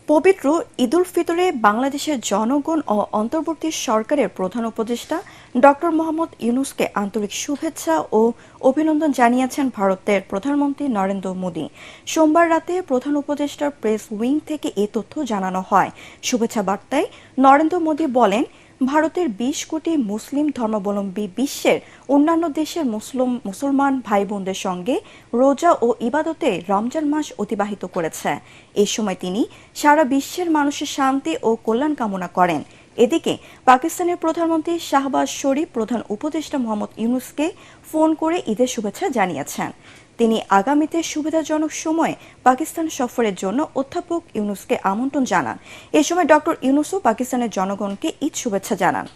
পবিত্র ঈদুল ফিতরে বাংলাদেশের জনগণ ও অন্তর্বর্তী সরকারের প্রধান উপদেষ্টা ডক্টর মোহাম্মদ ইউনূসকে আন্তরিক শুভেচ্ছা ও অভিনন্দন জানিয়েছেন ভারতের প্রধানমন্ত্রী নরেন্দ্র মোদি। সোমবার রাতে প্রধান উপদেষ্টার প্রেস উইং থেকে এ তথ্য জানানো হয়। শুভেচ্ছা বার্তায় নরেন্দ্র মোদি বলেন, ভারতের ২০ কোটি মুসলিম ধর্মাবলম্বী বিশ্বের অন্যান্য দেশের মুসলমান ভাই বোনদের সঙ্গে রোজা ও ইবাদতে রমজান মাস অতিবাহিত করেছে। এ সময় তিনি সারা বিশ্বের মানুষের শান্তি ও কল্যাণ কামনা করেন। এদিকে পাকিস্তানের প্রধানমন্ত্রী শাহবাজ শরীফ প্রধান উপদেষ্টা মোহাম্মদ ইউনূসকে ফোন করে ঈদের শুভেচ্ছা জানিয়েছেন। তিনি আগামীতে সুবিধাজনক সময়ে পাকিস্তান সফরের জন্য অধ্যাপক ইউনূসকে আমন্ত্রণ জানান। এ সময় ডক্টর ইউনূসও পাকিস্তানের জনগণকে ঈদ শুভেচ্ছা জানান।